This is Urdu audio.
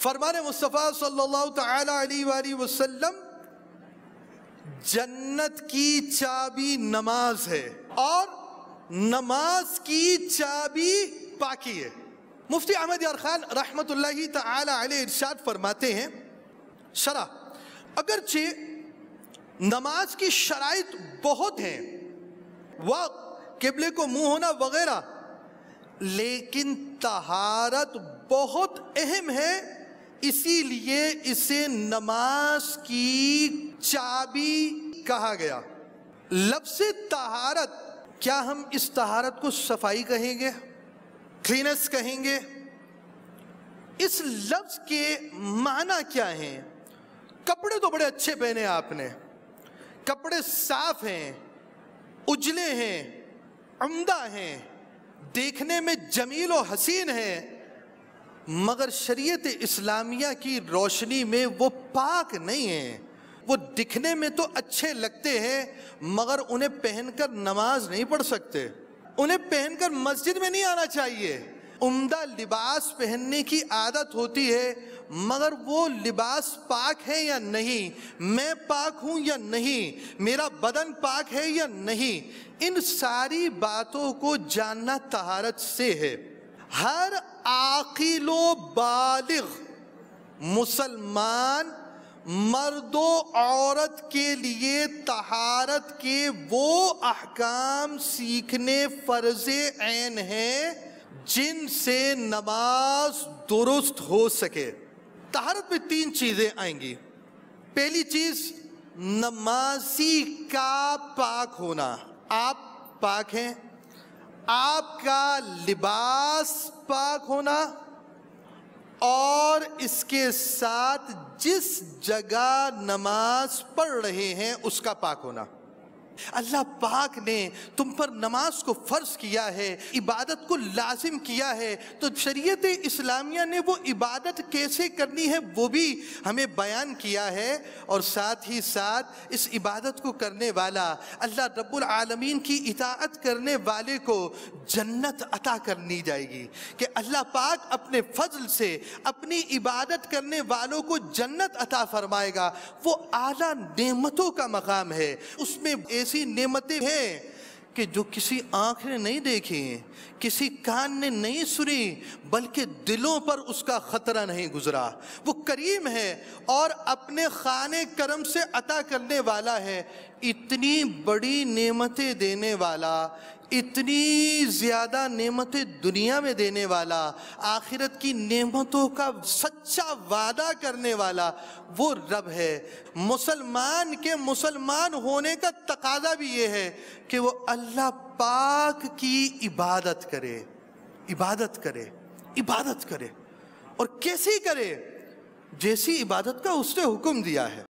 فرمان مصطفیٰ صلی اللہ تعالی علیہ وآلہ وسلم جنت کی چابی نماز ہے اور نماز کی چابی پاکی ہے۔ مفتی احمد یار خان رحمت اللہ تعالی علیہ ارشاد فرماتے ہیں شرح اگرچہ نماز کی شرائط بہت ہیں، وقت، قبلے کو منہ ہونا وغیرہ، لیکن طہارت بہت اہم ہے، اسی لیے اسے نماز کی چابی کہا گیا۔ لفظ طہارت، کیا ہم اس طہارت کو صفائی کہیں گے، کلینس کہیں گے؟ اس لفظ کے معنی کیا ہیں؟ کپڑے تو بڑے اچھے پہنے آپ نے، کپڑے صاف ہیں، اجلے ہیں، عمدہ ہیں، دیکھنے میں جمیل و حسین ہیں، مگر شریعت اسلامیہ کی روشنی میں وہ پاک نہیں ہیں۔ وہ دکھنے میں تو اچھے لگتے ہیں مگر انہیں پہن کر نماز نہیں پڑھ سکتے، انہیں پہن کر مسجد میں نہیں آنا چاہیے۔ عمدہ لباس پہننے کی عادت ہوتی ہے مگر وہ لباس پاک ہے یا نہیں، میں پاک ہوں یا نہیں، میرا بدن پاک ہے یا نہیں، ان ساری باتوں کو جاننا طہارت سے ہے۔ ہر عاقل و بالغ مسلمان مرد و عورت کے لیے طہارت کے وہ احکام سیکھنے فرض عین ہیں جن سے نماز درست ہو سکے۔ طہارت میں 3 چیزیں آئیں گی۔ پہلی چیز نمازی کا پاک ہونا، آپ پاک ہیں، آپ کا لباس پاک ہونا، اور اس کے ساتھ جس جگہ نماز پڑھ رہے ہیں اس کا پاک ہونا۔ اللہ پاک نے تم پر نماز کو فرض کیا ہے، عبادت کو لازم کیا ہے، تو شریعت اسلامیہ نے وہ عبادت کیسے کرنی ہے وہ بھی ہمیں بیان کیا ہے، اور ساتھ ہی ساتھ اس عبادت کو کرنے والا اللہ رب العالمین کی اطاعت کرنے والے کو جنت عطا کرنی جائے گی کہ اللہ پاک اپنے فضل سے اپنی عبادت کرنے والوں کو جنت عطا فرمائے گا۔ وہ اعلیٰ نعمتوں کا مقام ہے، اس میں ایسی نعمتیں ہیں کہ جو کسی آنکھ نے نہیں دیکھی، کسی کان نے نہیں سنی، بلکہ دلوں پر اس کا خطرہ نہیں گزرا۔ وہ کریم ہے اور اپنے خانے کرم سے عطا کرنے والا ہے، اتنی بڑی نعمتیں دینے والا، اتنی زیادہ نعمتیں دنیا میں دینے والا، آخرت کی نعمتوں کا سچا وعدہ کرنے والا وہ رب ہے۔ مسلمان کے مسلمان ہونے کا تقاضا بھی یہ ہے کہ وہ اللہ پاک کی عبادت کرے، عبادت کرے، عبادت کرے، اور کیسی کرے؟ جیسی عبادت کا اس نے حکم دیا ہے۔